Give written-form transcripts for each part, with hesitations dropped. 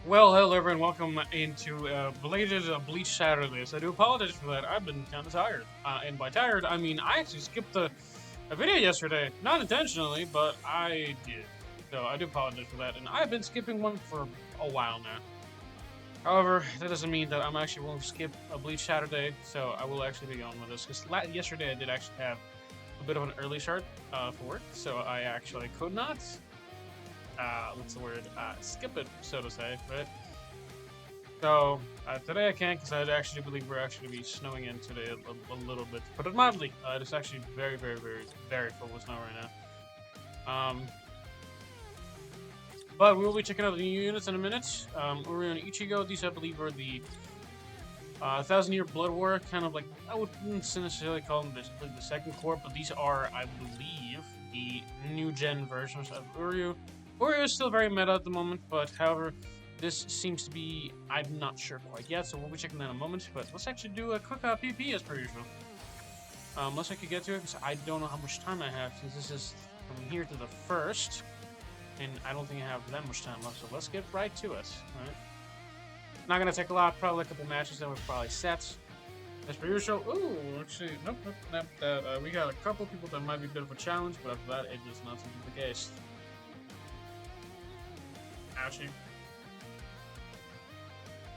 Well, hello everyone, welcome into belated Bleach Saturdays. I do apologize for that. I've been kind of tired. And by tired, I mean I actually skipped a video yesterday. Not intentionally, but I did. So I do apologize for that. And I've been skipping one for a while now. However, that doesn't mean that I'm actually willing to skip a Bleach Saturday. So I will actually be going with this. Because yesterday I did actually have a bit of an early start for work. So I actually could not, what's the word, skip it, so to say, right? So today I can't because I actually believe we're actually be snowing in today a little bit, but it mildly. It's actually very full with snow right now. But we will be checking out the new units in a minute. Uryu and Ichigo. These I believe are the 1,000-year Blood War, kind of like I wouldn't necessarily call them the second core, but these are, I believe, the new gen versions of Uryu. Uryu is still very meta at the moment, but however, this seems to be, I'm not sure quite yet, so we'll be checking that in a moment. But let's actually do a quick PvP as per usual. Unless I could get to it, because I don't know how much time I have, since this is from here to the first, and I don't think I have that much time left. So let's get right to it. All right. Not gonna take a lot, probably a couple matches that we're probably set. As per usual. Ooh, actually, nope. We got a couple people that might be a bit of a challenge, but after that, it does not seem to be the case. Ouchie.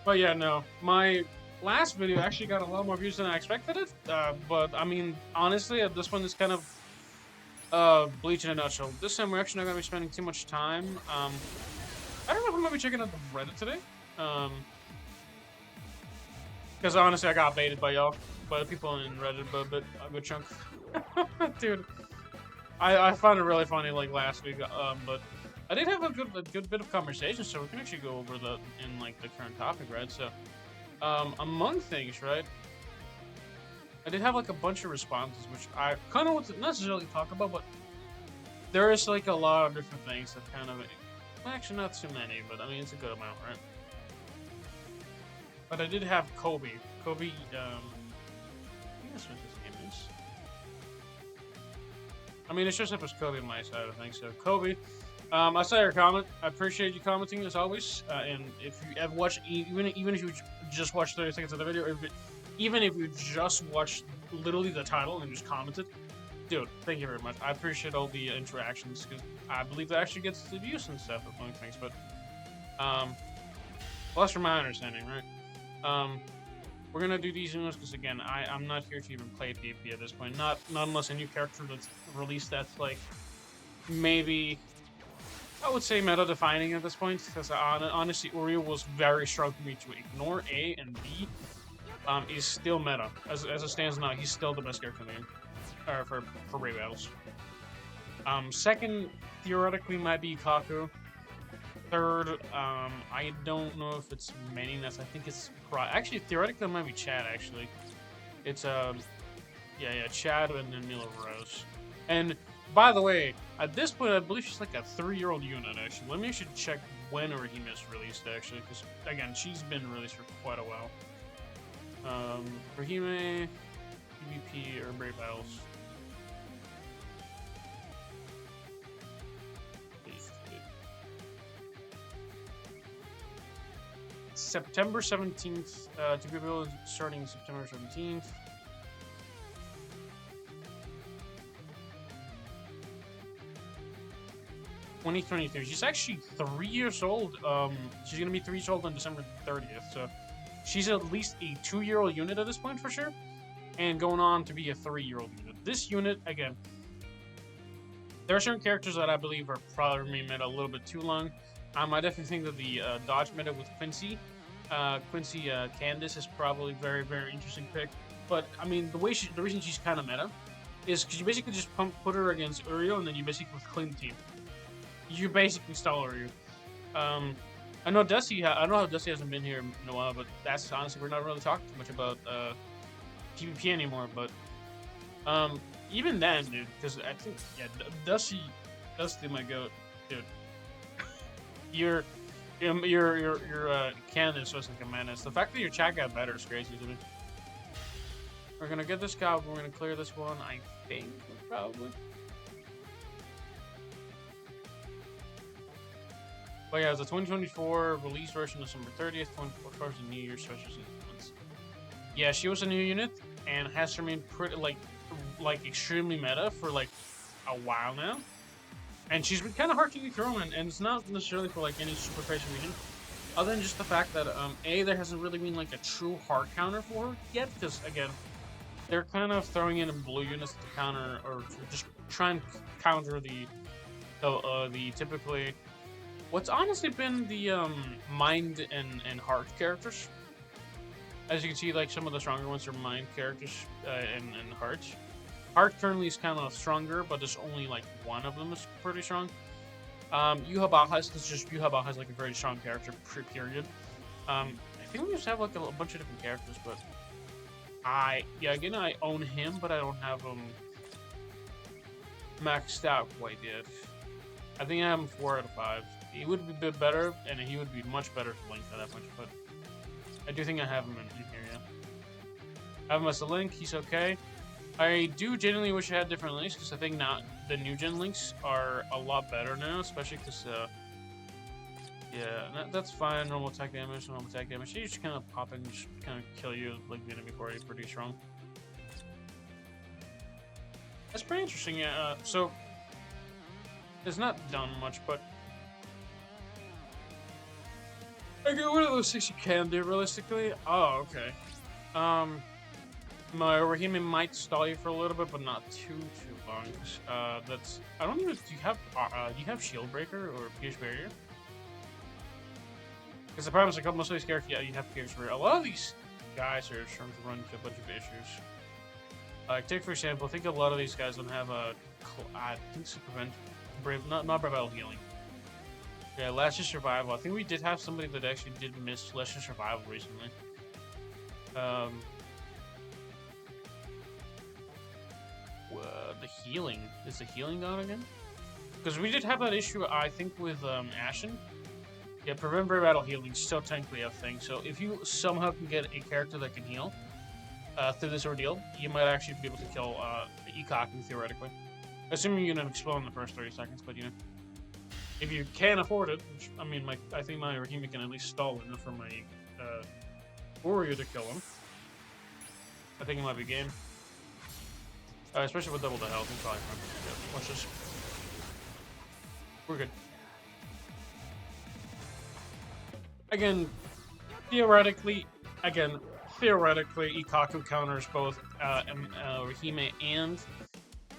But yeah, no. My last video actually got a lot more views than I expected it. But I mean, honestly, this one is kind of Bleach in a nutshell. This time we're actually not going to be spending too much time. I don't know if I'm going to be checking out the Reddit today. Because honestly, I got baited by y'all. By the people in Reddit, but a good chunk. Dude, I found it really funny like last week. But I did have a good bit of conversation, so we can actually go over the in like the current topic, right? So, among things, right? I did have like a bunch of responses, which I kind of want to necessarily talk about, but there is like a lot of different things that kind of, well, actually not too many, but I mean it's a good amount, right? But I did have Kobe. Kobe, I think that's what his name is. I mean, it's just if it's Kobe on my side, I think so. Kobe. I saw your comment. I appreciate you commenting as always. And if you have watched, even if you just watched 30 seconds of the video, or even if you just watched literally the title and just commented, dude, thank you very much. I appreciate all the interactions because I believe that actually gets the views and stuff among things. But well, that's from my understanding, right? We're gonna do these units because again, I'm not here to even play PvP at this point. Not unless a new character that's released that's like maybe, I would say, meta defining at this point, because honestly, Orihime was very strong for me to ignore. A and B is still meta as it stands now. He's still the best character in the game, for Brave Battles. Second, theoretically, might be Kaku. Third, I don't know if it's meninas. I think it's actually theoretically it might be Chad. Actually, it's yeah, Chad and then Mila Rose. And by the way, at this point, I believe she's like a 3-year-old unit. Actually, let me actually check when Orihime is released. Actually, because again, she's been released for quite a while. Orihime, PvP or Brave Battles. September 17th, to be able starting September 17th. She's actually 3 years old. She's gonna be 3 years old on December 30th. So she's at least a 2-year-old unit at this point for sure, and going on to be a 3-year-old unit. This unit, again, there are certain characters that I believe are probably made a little bit too long. I definitely think that the dodge meta with Quincy Candace is probably very interesting pick. But I mean, the reason she's kind of meta is because you basically just put her against Uryu, and then you basically clean the team. You basically stall Uryu. I know Dusty. I don't know how Dusty hasn't been here in a while, but that's honestly we're not really talking too much about PvP anymore. But even then, dude, because I think Dusty might go, dude. Your Candace was like a menace. The fact that your chat got better is crazy to me. We're gonna get this guy. We're gonna clear this one. I think probably. But yeah, it's a 2024 release version, December 30th, 2024 the New Year special sequence. Yeah, she was a new unit and has remained pretty like extremely meta for like a while now. And she's been kind of hard to get through, and it's not necessarily for like any super crazy reason, other than just the fact that there hasn't really been like a true hard counter for her yet, because again, they're kind of throwing in blue units to counter or to just try and counter the typically what's honestly been the mind and heart characters. As you can see, like some of the stronger ones are mind characters and heart. Heart currently is kind of stronger, but there's only like one of them is pretty strong. Yuha is just Yuha is like a very strong character, period. I think we just have like a bunch of different characters, but I own him, but I don't have him maxed out quite yet. I think I have him 4 out of 5. He would be a bit better, and he would be much better to Link at that point, but I do think I have him in here, yeah. I have him as a Link, he's okay. I do genuinely wish I had different links, because I think now the new gen links are a lot better now, especially because, yeah, that's fine. Normal attack damage, normal attack damage. You just kind of pop in and just kind of kill you like the enemy already pretty strong. That's pretty interesting, yeah. So, it's not done much, but okay, what are those things you can do realistically? Oh, okay. My Orihime might stall you for a little bit, but not too long. That's I don't even. Do you have Shield Breaker or Pierce Barrier? Because the problem is like most of these characters, yeah, you have Pierce Barrier. A lot of these guys are starting to run into a bunch of issues. Take for example, I think a lot of these guys don't have a. I think it's to prevent not Bravado Healing. Yeah, Last Year Survival. I think we did have somebody that actually did miss Last Year Survival recently. The healing. Is the healing gone again? Because we did have that issue, I think, with Ashen. Yeah, prevent Bravado Healing is still technically a thing. So if you somehow can get a character that can heal through this ordeal, you might actually be able to kill Ikaku theoretically. Assuming you're gonna explode in the first 30 seconds, but you know. If you can afford it, which, I mean, I think my Uryu can at least stall enough for my Uryu to kill him. I think it might be game. Especially with double the health, it's probably fine. Yeah, watch this. We're good. Again, theoretically, Ikaku counters both Orihime and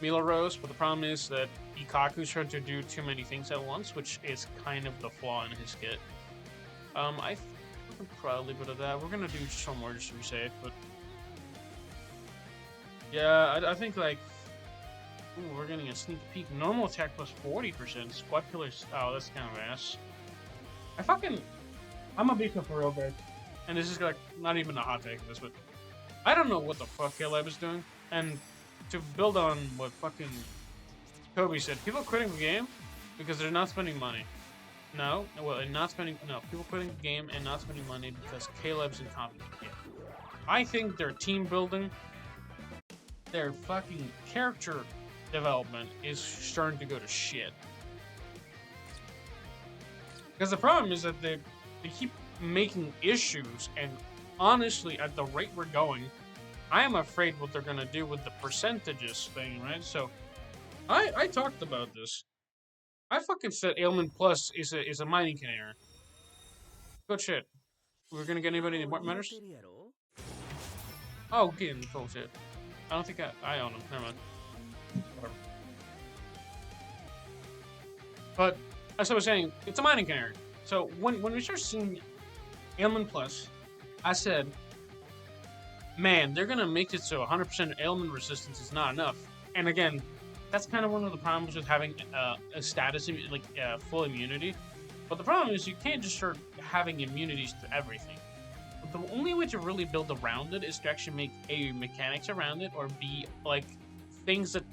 Mila Rose, but the problem is that Ikaku's trying to do too many things at once, which is kind of the flaw in his kit. I think we can probably leave it at that. We're gonna do just one more just to be safe, but yeah, I think like we're getting a sneak peek. Normal attack plus 40%. Squad killers. Oh, that's kind of ass. I'm a beacon for real, guys. And this is like not even a hot take of this, but I don't know what the fuck Caleb is doing. And to build on what fucking Kobe said, people quitting the game because they're not spending money. No, people quitting the game and not spending money because Caleb's incompetent. Yeah. I think their team building, their fucking character development is starting to go to shit. Because the problem is that they keep making issues, and honestly, at the rate we're going, I am afraid what they're gonna do with the percentages thing, right? So, I talked about this. I fucking said Ailment Plus is a mining canary. Good shit. We're gonna get anybody in what matters? Oh, getting cool shit. I don't think I own them. Never mind. Whatever. But as I was saying, it's a mining canary. So when we start seeing Ailment Plus, I said, man, they're gonna make it so 100% ailment resistance is not enough. And again, that's kind of one of the problems with having a status like full immunity. But the problem is you can't just start having immunities to everything. But the only way to really build around it is to actually make A, mechanics around it, or B, like things that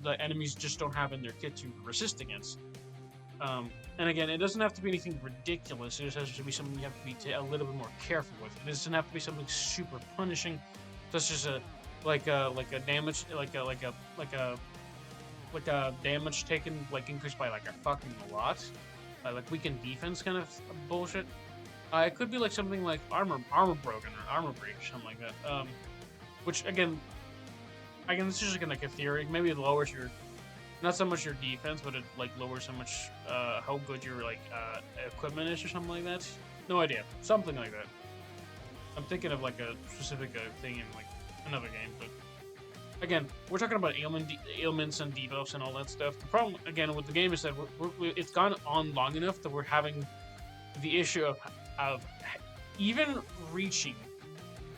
the enemies just don't have in their kit to resist against. And again, it doesn't have to be anything ridiculous. It just has to be something you have to be a little bit more careful with. It doesn't have to be something super punishing, such as a damage damage taken like increased by like a fucking lot. like weakened defense kind of bullshit. It could be like something like armor broken or armor breach, something like that. Which again, this is just like a theory. Maybe it lowers your, not so much your defense, but it like lowers so much how good your like equipment is or something like that. No idea. Something like that. I'm thinking of like a specific thing in like another game, but again, we're talking about ailments and debuffs and all that stuff. The problem again with the game is that it's gone on long enough that we're having the issue of even reaching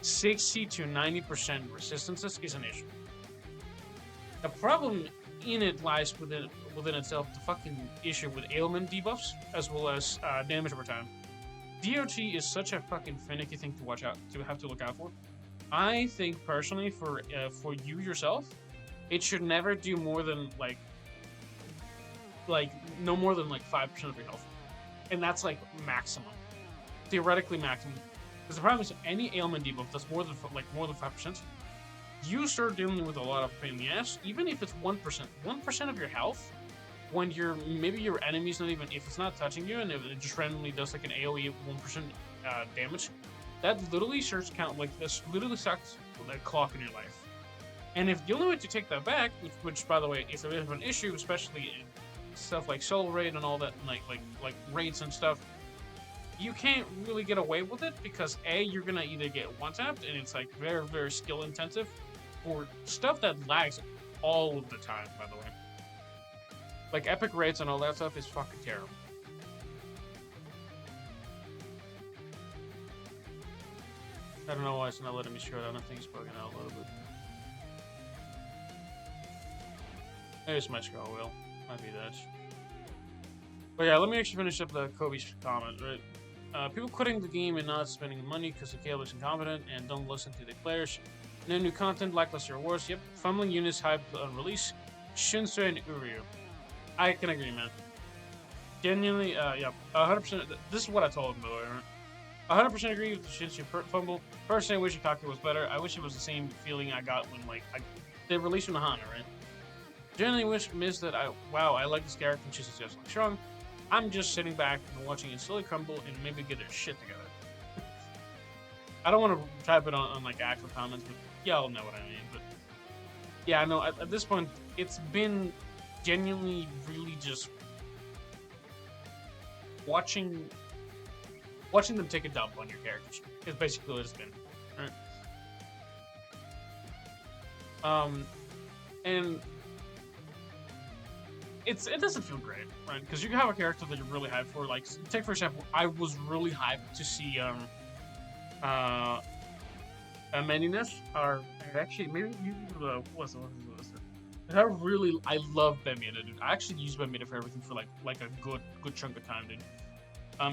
60 to 90% resistances is an issue. The problem in it lies within itself the fucking issue with ailment debuffs as well as damage over time. DOT is such a fucking finicky thing to look out for. I think personally for you yourself, it should never do more than like no more than like 5% of your health, and that's like maximum, theoretically maximum. Because the problem is any ailment debuff that's more than 5%, you start dealing with a lot of pain in the ass. Even if it's 1% of your health, when maybe your enemy's not even, if it's not touching you and it just randomly does like an AOE 1% damage, that literally starts count like this. Literally starts like clock in your life. And if the only way to take that back, which by the way is a bit of an issue, especially in stuff like soul raid and all that, like raids and stuff, you can't really get away with it because A, you're gonna either get one-tapped and it's like very, very skill intensive, or stuff that lags all of the time, by the way. Like epic raids and all that stuff is fucking terrible. I don't know why it's not letting me share it. I don't think it's bugging out a little bit. Maybe it's my scroll wheel. Might be that. But yeah, let me actually finish up the Kobe's comment, right? People quitting the game and not spending money because the KL is incompetent and don't listen to the players. No new content, lackluster rewards. Yep, fumbling units hyped on release. Shinsu and Uryu. I can agree, man. Genuinely, yeah, 100%. This is what I told him, by the way, right? 100% agree with the Shinsu fumble. Personally, I wish Ikaku was better. I wish it was the same feeling I got when, like, they released Nahana, right? Generally miss that I like this character and she's just like strong. I'm just sitting back and watching it slowly crumble and maybe get their shit together. I don't want to type it on like actual comments, but y'all know what I mean. But yeah, I know at this point it's been genuinely really just watching them take a dump on your characters. Is basically what it's been, right? And it doesn't feel great, right? Because you can have a character that you're really hyped for. Like, take for example, I was really hyped to see meninas, or actually maybe what's it? I love Bemida, dude. I actually use Bemida for everything for like a good chunk of time, dude.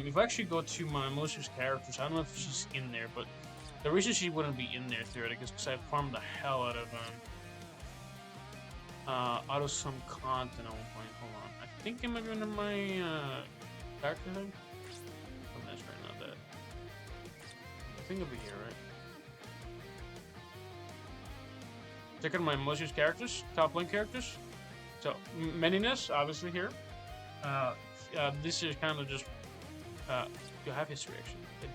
If I actually go to my most used characters, I don't know if she's in there, but the reason she wouldn't be in there theoretically is because I farmed the hell out of some content at one point. Hold on, I think it might be under my character thing. Oh, that's right, not that. I think it'll be here, right? Check out my most used characters, top link characters. So meninas, obviously here. This is kind of just you have history actually. I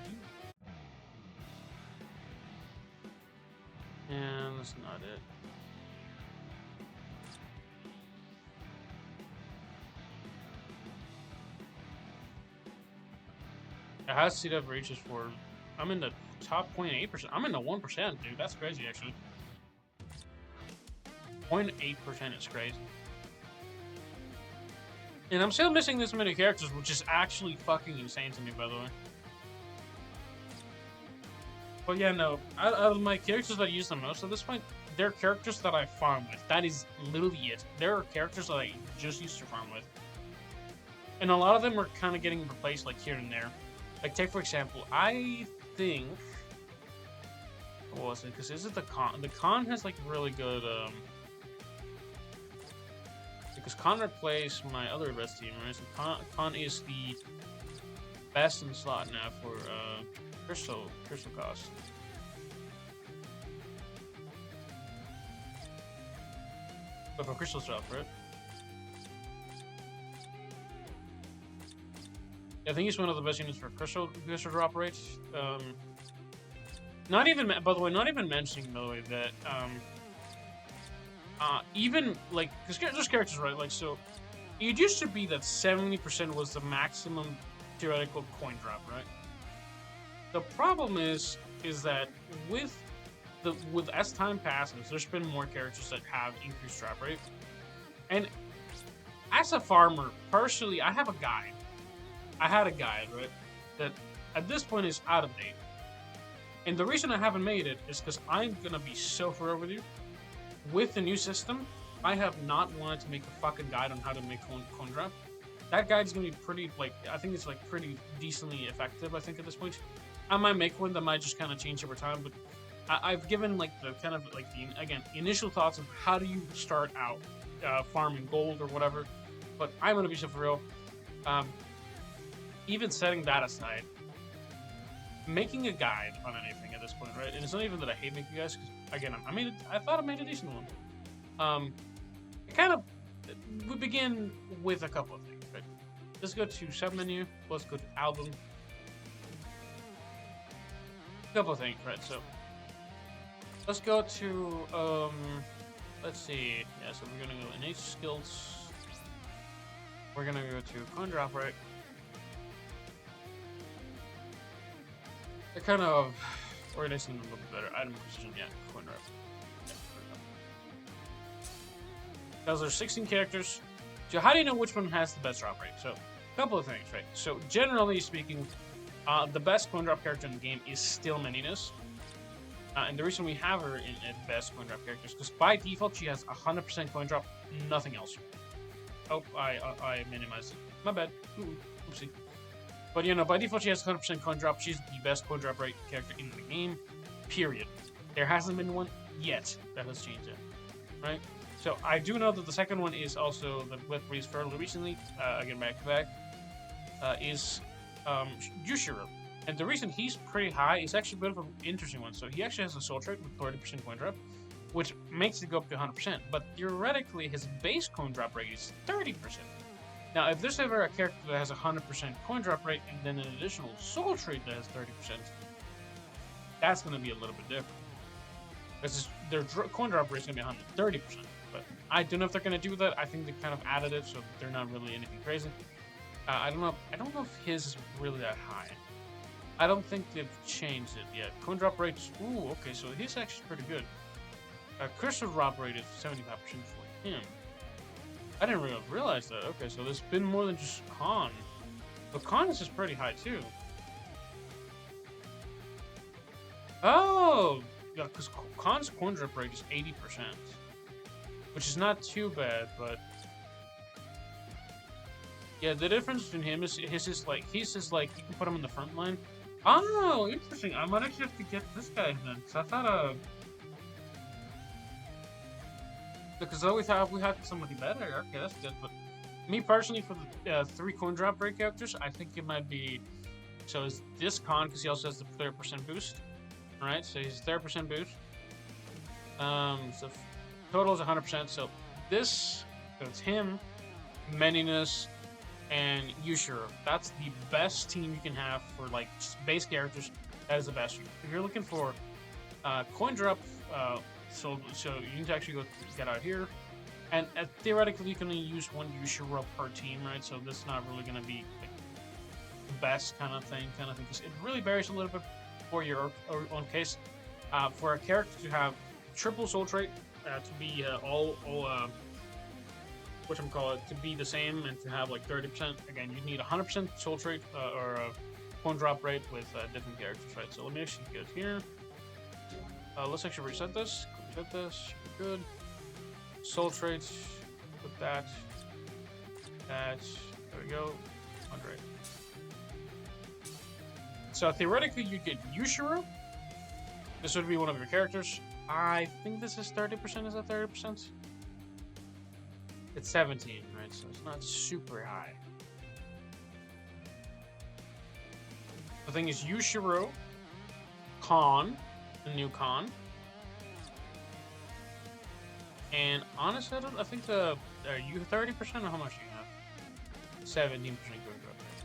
do. And that's not it. It has CW reaches for. I'm in the top 0.8%. I'm in the 1%, dude. That's crazy, actually. 0.8% is crazy. And I'm still missing this many characters, which is actually fucking insane to me, by the way. But yeah, no. Out of my characters that I use the most at this point, they're characters that I farm with. That is literally it. There are characters that I just used to farm with. And a lot of them are kind of getting replaced, like, here and there. Like, take for example, I think. What was it? Because is it the con? The con has like really good. Because Con replaced my other best team, right? So Con is the best in slot now for crystal cost. But for crystal stuff, right? I think he's one of the best units for crystal drop rate. Not even, by the way, not even mentioning, by the way, that even like, because there's characters, right? Like, so it used to be that 70% was the maximum theoretical coin drop, right? The problem is that with as time passes, there's been more characters that have increased drop rate, and as a farmer, personally, I have a guide. I had a guide, right, that at this point is out of date. And the reason I haven't made it is because I'm going to be so fair with you. With the new system, I have not wanted to make a fucking guide on how to make coin drop. That guide is going to be pretty, like, I think it's, like, pretty decently effective, I think, at this point. I might make one that might just kind of change over time, but I've given, like, the kind of, like, the, again, initial thoughts of how do you start out farming gold or whatever. But I'm going to be so for real. Even setting that aside, making a guide on anything at this point, right? And it's not even that I hate making guides, because again, I thought I made a decent one. We begin with a couple of things, right? Let's go to submenu. Let's go to album. A couple of things, right? So let's go to let's see. Yeah, so we're gonna go innate skills. We're gonna go to coin drop, right? They're kind of organizing them a little bit better. Item precision, yeah, coin drop. Yeah, because there's 16 characters. So how do you know which one has the best drop rate? So a couple of things, right? So generally speaking, the best coin drop character in the game is still Meninas. And the reason we have her at best coin drop character is because by default she has 100% coin drop, nothing else. Oh, I minimized it. My bad. Ooh, oopsie. But you know, by default she has 100% coin drop. She's the best coin drop rate character in the game. Period. There hasn't been one yet that has changed it, right? So I do know that the second one is also the with released fairly recently, again back to back, is Yushiro. And the reason he's pretty high is actually a bit of an interesting one. So he actually has a soul trait with 30% coin drop, which makes it go up to 100%. But theoretically, his base coin drop rate is 30%. Now, if there's ever a character that has a 100% coin drop rate and then an additional soul trait that has 30%, that's going to be a little bit different. Because their coin drop rate is going to be 130%. But I don't know if they're going to do that. I think they kind of added it, so they're not really anything crazy. I don't know if his is really that high. I don't think they've changed it yet. Coin drop rates, ooh, okay, so he's actually pretty good. Crystal drop rate is 75% for him. I didn't really realize that. Okay, so there's been more than just Khan. But Khan is just pretty high too. Oh! Yeah, because Khan's coin drop rate is 80%. Which is not too bad, but... yeah, the difference between him is he's just like, you can put him in the front line. Oh, interesting. I might actually have to get this guy then. Because I thought, because we had somebody better. Okay, that's good. But me personally, for the 3 coin drop rate characters, I think it might be. So is this Khan because he also has the 30% boost, right? So he's 30% boost. So total is 100%. So this, so it's him, Meninas, and Yushiro. That's the best team you can have for like base characters. That is the best. If you're looking for coin drop. So you need to actually go get out here, and theoretically you can only use 1 Yushiro per team, right? So this is not really going to be like the best kind of thing, because it really varies a little bit for your own case. For a character to have triple soul trait, to be to be the same and to have like 30%. Again, you need 100% soul trait or a coin drop rate with different characters, right? So let me actually go here. Let's actually reset this. Reset this. Should be good. Soul traits. Put that. That. There we go. 100. So theoretically, you get Yushiro. This would be one of your characters. I think this is 30%. Is that 30%? It's 17, right? So it's not super high. The thing is Yushiro, Khan, the new Khan, and honestly, I think are you 30% or how much do you have? 17% good growth rate.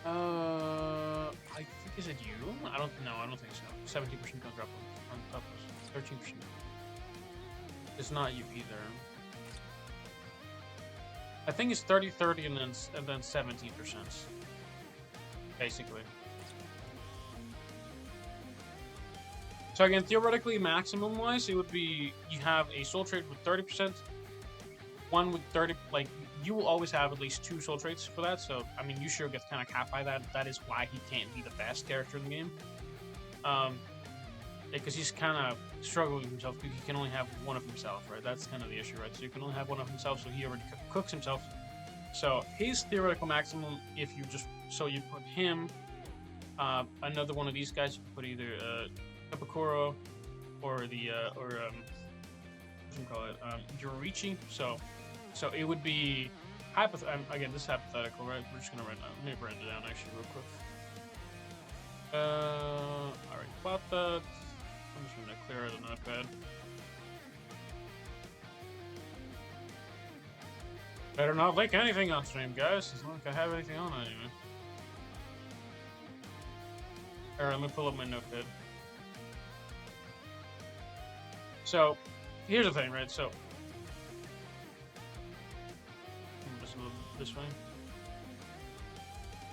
I think is it you? I don't think so. 17% gonna drop on top of 13%. It's not you either. I think it's 30-30 and then 17%. Basically. So again, theoretically, maximum-wise, it would be you have a soul trait with 30%, one with 30. Like you will always have at least 2 soul traits for that. So I mean, Yushiro gets kind of capped by that. That is why he can't be the best character in the game. Because he's kind of struggling with himself because he can only have one of himself, right? That's kind of the issue, right? So you can only have one of himself, so he already cooks himself. So his theoretical maximum, if you just you put him, another one of these guys, you can put either Kapakuro or the what do you call it, Yorichi. So it would be again, this is hypothetical, right? We're just gonna write down. Let me write it down actually real quick. All right, about that. I'm just gonna clear out the notepad. Better not leak anything on stream, guys. It's not like I have anything on anyway. Alright, let me pull up my notepad. So, here's the thing, right? So, just a little this way.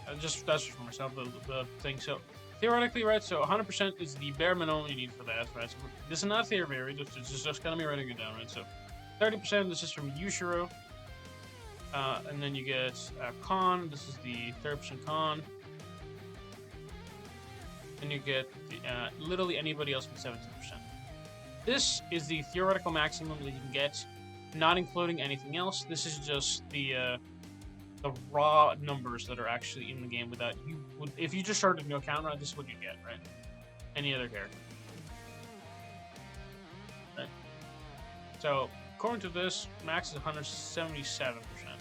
That's just for myself, the thing. So, theoretically, right? So, 100% is the bare minimum you need for that, right? So, this is not theory, it's just gonna be writing it down, right? So, 30%, this is from Yushiro. And then you get Con, this is the 30% Con. And you get literally anybody else with 17%. This is the theoretical maximum that you can get, not including anything else. This is just the raw numbers that are actually in the game without you. If you just started a new account, right, this is what you get, right? Any other character. Right? So, according to this, max is 177%.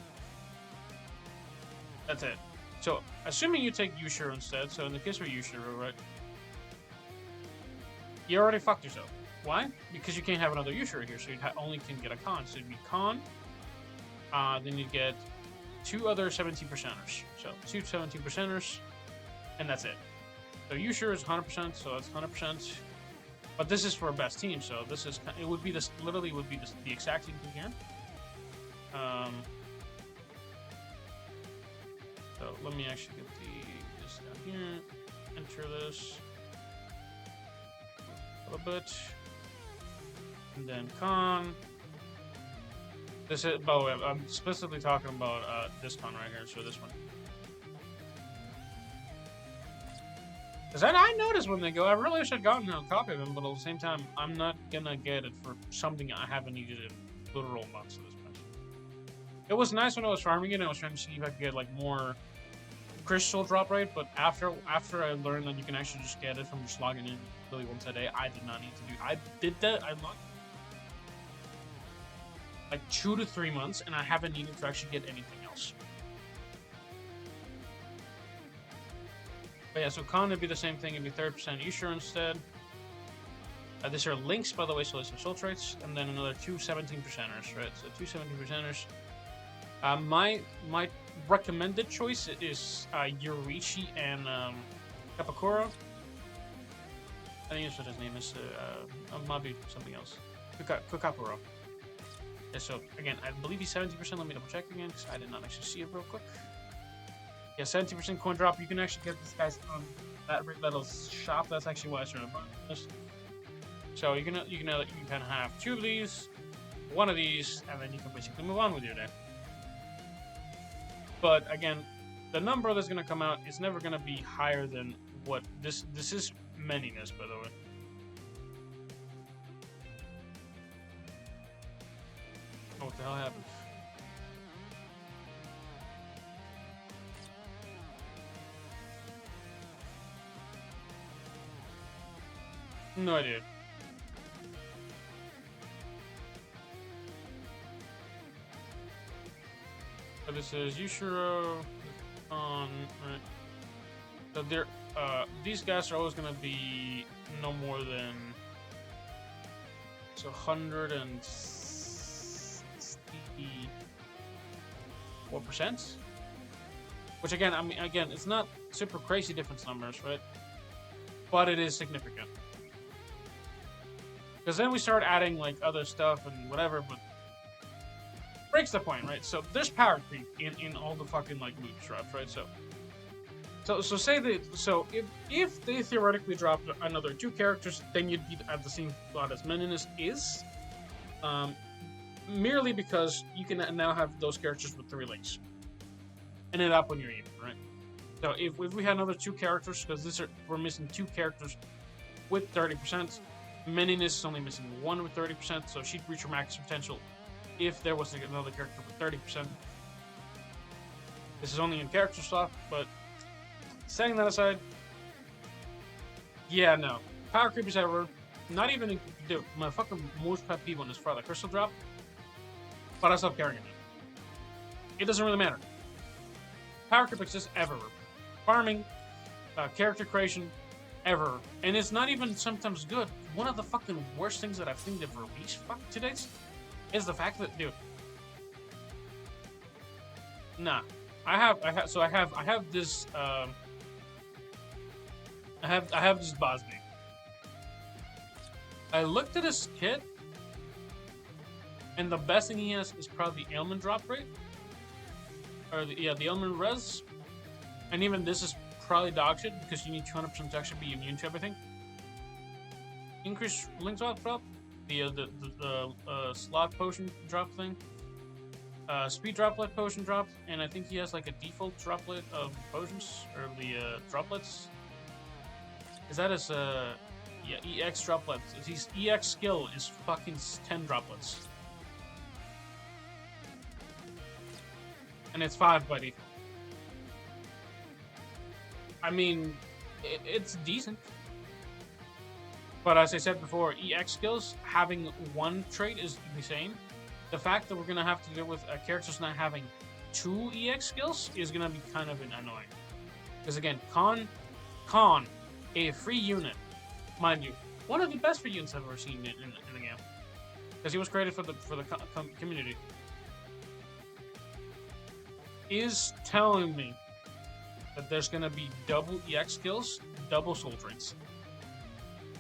That's it. So, assuming you take Yushiro instead, so in the case of Yushiro, right, you already fucked yourself. Why? Because you can't have another Yushiro here, so you only can get a Con. So it'd be Con, then you get 2 other 17%ers. So 2 17%ers, and that's it. So Yushiro is 100%, so that's 100%. But this is for a best team, so this is, it would be this, literally would be this, the exact team here. So let me actually get this down here, enter this a little bit, and then Con. This is, by the way, I'm specifically talking about this Con right here, so this one. Because I noticed when they go, I really wish I'd gotten a copy of them, but at the same time, I'm not gonna get it for something I haven't needed in literal months at this point. It was nice when I was farming it, and I was trying to see if I could get like more crystal drop rate, but after I learned that you can actually just get it from just logging in really once a day, I did not need to do. I did that. I logged like 2 to 3 months, and I haven't needed to actually get anything else. But yeah, so Con would be the same thing. It'd be 30% Yushiro instead. These are links, by the way, so there's some soul traits, and then another 2 17%ers, right? So 2 17%ers. My recommended choice is Yorichi and Kapakuro. I think that's what his name is. Might be something else. Kukapuro. Yeah, so again, I believe he's 70%. Let me double check again because I did not actually see it real quick. Yeah, 70% coin drop. You can actually get these guys on that little shop. That's actually why I started buying this. So you can kind of have 2 of these, 1 of these, and then you can basically move on with your day. But again, the number that's going to come out is never going to be higher than what this is meninas, by the way. Oh, what the hell happened? No idea. So this is Yushiro on, right? So they're these guys are always gonna be no more than 164%. Which again, I mean, again, it's not super crazy difference numbers, right? But it is significant. Because then we start adding like other stuff and whatever, but breaks the point, right? So there's power creep in all the fucking like loot drops, right? So say that if they theoretically dropped another 2 characters, then you'd be at the same spot as Meninas is, merely because you can now have those characters with 3 links, and end up when you're even, right? So if we had another 2 characters, because we're missing 2 characters with 30%, Meninas is only missing 1 with 30%, so she'd reach her max potential if there was another character with 30%. This is only in character stuff, but setting that aside, yeah, no. Power creep is ever. Not even dude, my fucking most pet peeve on this for the crystal drop, but I stopped carrying it. It doesn't really matter. Power creep exists ever. Farming, character creation, ever. And it's not even sometimes good. One of the fucking worst things that I think they've released to date is the fact that, dude. Nah. I have this I have this Bosby. I looked at his kit, and the best thing he has is probably the ailment drop rate. Or the ailment res. And even this is probably dog shit because you need 200% to actually be immune to everything. Increased link drop, the slot potion drop thing. Speed droplet potion drop, and I think he has like a default droplet of potions, or the droplets. Is that his EX droplets? His EX skill is fucking 10 droplets. And it's 5 by default. I mean, it's decent. But as I said before, EX skills, having 1 trait is insane. The fact that we're going to have to deal with characters not having 2 EX skills is going to be kind of annoying. Because again, Khan, a free unit, mind you, one of the best free units I've ever seen in the game. Because he was created for the community. Is telling me that there's going to be double EX skills, double soul traits.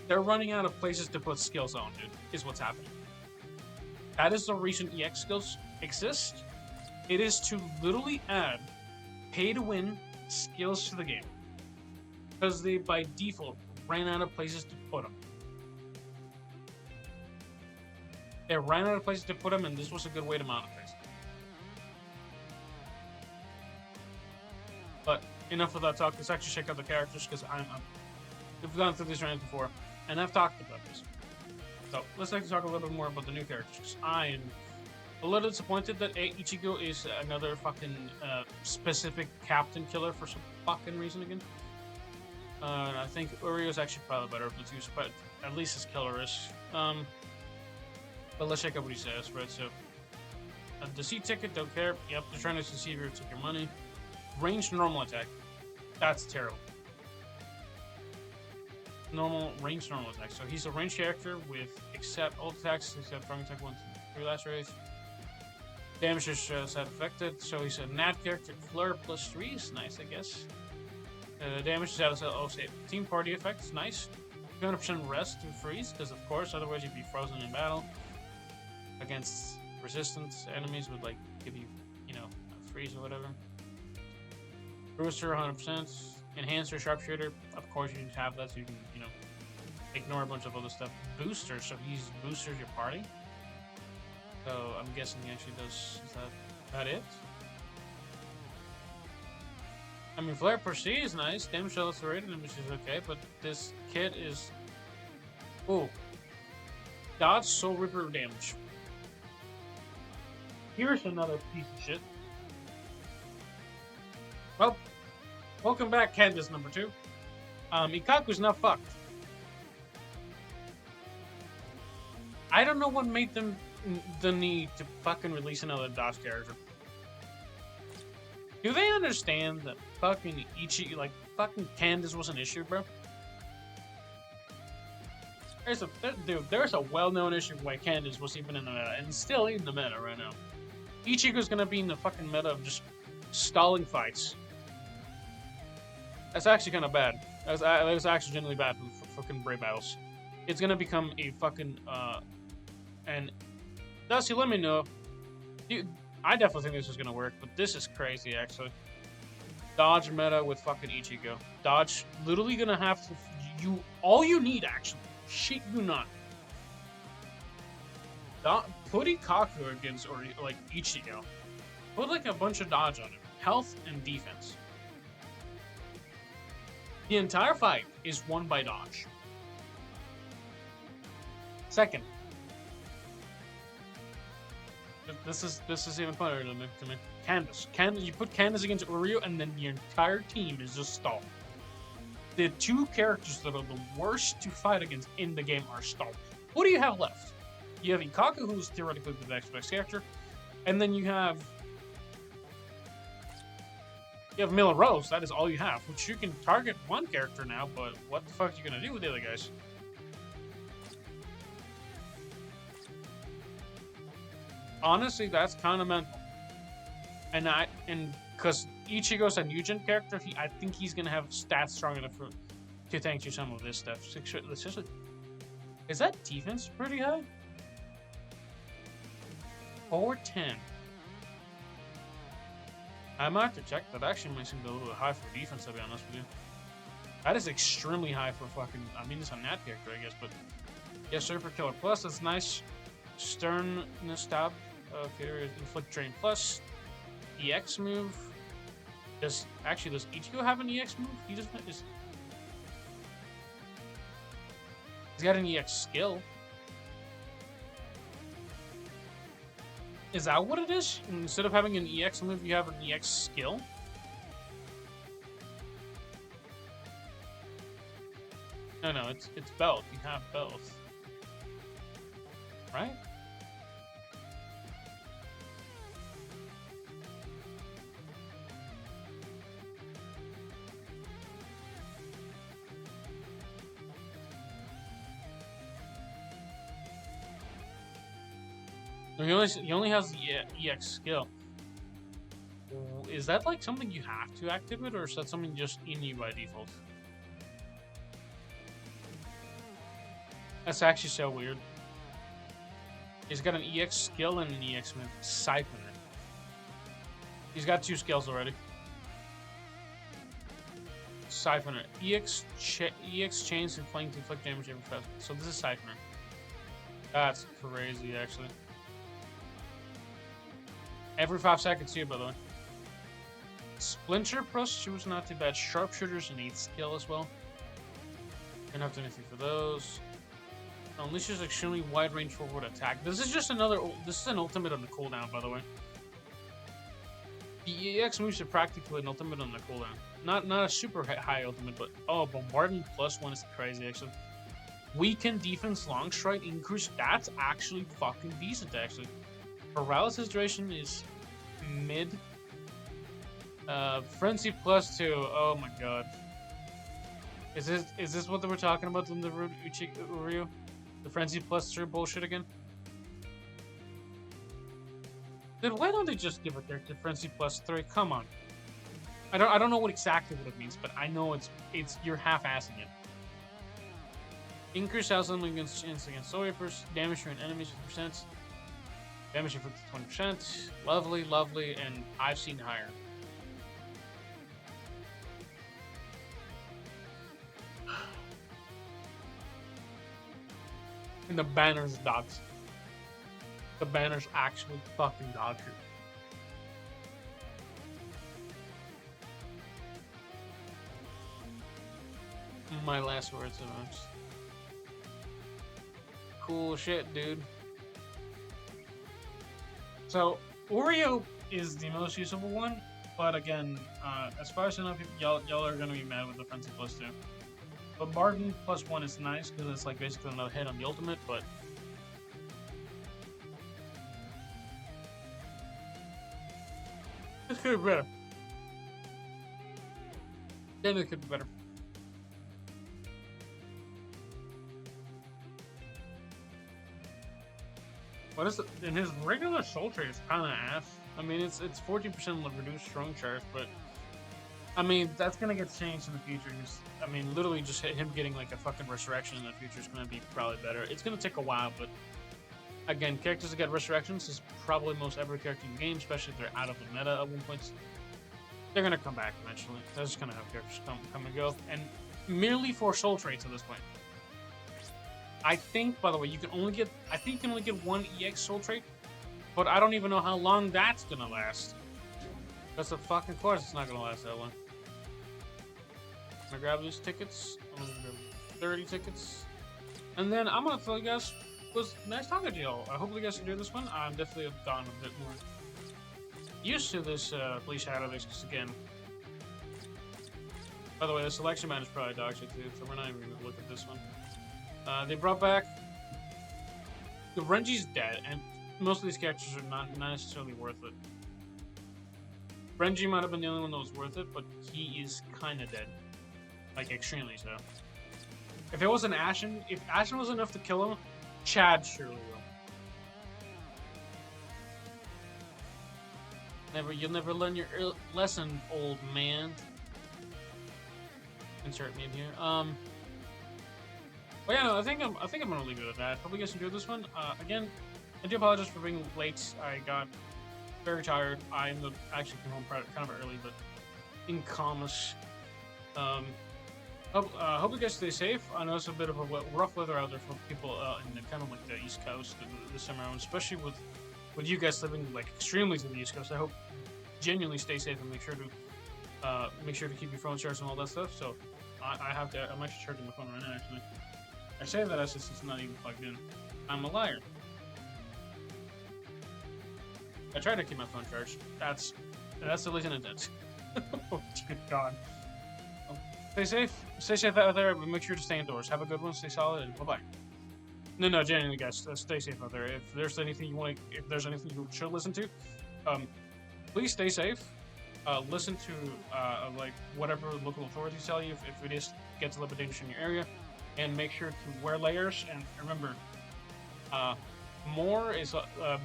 They're running out of places to put skills on, dude, is what's happening. That is the reason EX skills exist. It is to literally add pay-to-win skills to the game. Because they, by default, ran out of places to put them. They ran out of places to put them, and this was a good way to monetize. But enough of that talk. Let's actually check out the characters, because we've gone through these rounds before, and I've talked about this. So let's actually talk a little bit more about the new characters, because I am a little disappointed that Ichigo is another fucking specific captain killer for some fucking reason again. I think Uryu is actually probably better of the two, but at least his killer is. But let's check out what he says, right? So, deceit ticket, don't care. Yep, they're trying to deceive you, take your money. Ranged normal attack. That's terrible. Ranged normal attack. So he's a ranged character with except all attacks except throwing attack 1 to 3 last race. Damage is set affected. So he's a nat character. Flare plus 3 is nice, I guess. Damage is out of save. Team party effects, nice. 200% rest to freeze, because of course, otherwise you'd be frozen in battle. Against resistant enemies would like give you, a freeze or whatever. Booster 100%. Enhancer, sharpshooter, of course you need to have that so you can, ignore a bunch of other stuff. Booster, so he boosters your party. So I'm guessing he actually does. Is that it? I mean, Flare per C is nice. Damage accelerated, which is okay, but this kit is. Oh. Dodge Soul Ripper damage. Here's another piece of shit. Well, welcome back, Candace number 2. Ikaku's not fucked. I don't know what made them the need to fucking release another Dodge character. Do they understand that fucking fucking Candace was an issue, bro? There's a well-known issue why Candace was even in the meta, and still in the meta right now. Ichigo's gonna be in the fucking meta of just stalling fights. That's actually kind of bad. That's actually genuinely bad for fucking Brave Battles. It's gonna become a fucking and Dusty, let me know. Dude, I definitely think this is gonna work, but this is crazy actually. Dodge meta with fucking Ichigo. Dodge literally gonna have to all you need actually. Shit you not. Put Ikaku against or like Ichigo. Put like a bunch of dodge on him. Health and defense. The entire fight is won by dodge. Second. This is even funnier to me. Candace. You put Candace against Uryu, and then the entire team is just stalled. The two characters that are the worst to fight against in the game are stalled. What do you have left? You have Ikaku, who's theoretically the next best character, and then you have Mila Rose. That is all you have, which you can target one character now, but what the fuck are you gonna do with the other guys? Honestly, that's kind of mental. And because Ichigo's a new gen character, I think he's gonna have stats strong enough to tank you some of this stuff. Is that defense pretty high? 410. I might have to check. That actually might seem a little bit high for defense, to be honest with you. That is extremely high for fucking. I mean, it's a nat character, I guess, but yeah, Surfer Killer Plus. That's nice. Stern Stab. Okay, Inflict Drain Plus. EX move. Does Ichigo have an EX move? He doesn't. He's got an EX skill. Is that what it is? Instead of having an EX move, you have an EX skill? No, it's both. You have both. Right? He only has the EX skill. Is that like something you have to activate, or is that something just in you by default? That's actually so weird. He's got an EX skill and an EX move. Siphoner. He's got 2 skills already. Siphoner. EX chains and flank to inflict damage every 5. So this is Siphoner. That's crazy, actually. Every 5 seconds here, by the way. Splinter plus 2 is not too bad. Sharpshooters and 8 skill as well. Don't have to do anything for those. Unleashes extremely wide range forward attack. This is just another. This is an ultimate on the cooldown, by the way. The EX moves are practically an ultimate on the cooldown. Not a super high ultimate, but oh, bombardment plus 1 is crazy actually. Weaken defense long strike increase. That's actually fucking decent actually. Paralysis duration is mid. Frenzy plus 2. Oh my god. Is this what they were talking about in the Uryu? The Frenzy plus 3 bullshit again? Then why don't they just give a character Frenzy plus 3? Come on. I don't know exactly what it means, but I know it's you're half-assing it. Increase house against Soyapers, damage to an enemy 50%. Damage inflicted 20%. Lovely, lovely, and I've seen higher. And the banner's dogs. The banner's actually fucking dog shit. My last words of this. Cool shit, dude. So, Oreo is the most usable one, but again, as far as I know, y'all are gonna be mad with the Frenzy plus 2. Bombardment plus 1 is nice because it's like basically another hit on the ultimate, but this could be better. Then it could be better. What is it? And his regular soul trade is kind of ass. I mean, it's 14% reduced strong charge, but I mean, that's gonna get changed in the future. I mean, literally just him getting like a fucking resurrection in the future is gonna be probably better. It's gonna take a while, but again, characters that get resurrections is probably most every character in the game, especially if they're out of the meta at one point. They're gonna come back eventually. They're just gonna have characters come and go, and merely for soul traits at this point. I think, by the way, you can only get one EX soul trait, but I don't even know how long that's gonna last. That's a fucking course. It's not gonna last that long. I'm gonna grab these tickets. I'm gonna grab 30 tickets, and then I'm gonna tell you guys. It was nice talking to y'all. I hope you guys enjoyed this one. I'm definitely gotten a bit more used to this Bleach Shadow because again. By the way, the selection man is probably dog shit too, so we're not even gonna look at this one. They brought back the Renji's dead, and most of these characters are not necessarily worth it. Renji might have been the only one that was worth it, but he is kind of dead, like extremely so. If it wasn't Ashen, if Ashen was enough to kill him, Chad surely will. You'll never learn your lesson, old man. Insert me in here. But yeah, no, I think I'm gonna leave it at that. Hope you guys enjoyed this one. Again, I do apologize for being late. I got very tired. I ended up actually came home kind of early, but in commas. Hope you guys stay safe. I know it's a bit of a rough weather out there for people in the kind of like the East Coast this summer, especially with you guys living like extremely to the East Coast. I hope genuinely stay safe and make sure to keep your phone charged and all that stuff. So I'm actually charging my phone right now. Actually, I say that as if it's not even plugged in. I'm a liar. I try to keep my phone charged. That's the reason it does. Oh, good God. Stay safe out there, but make sure to stay indoors. Have a good one, stay solid, and bye-bye. No, genuinely, guys, stay safe out there. If there's anything you should listen to, please stay safe. Listen to, like, whatever local authorities tell you if it is gets a little bit dangerous in your area, and make sure to wear layers, and remember,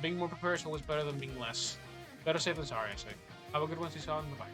being more prepared is always better than being less. Better safe than sorry, I say. Have a good one, stay solid, and bye-bye.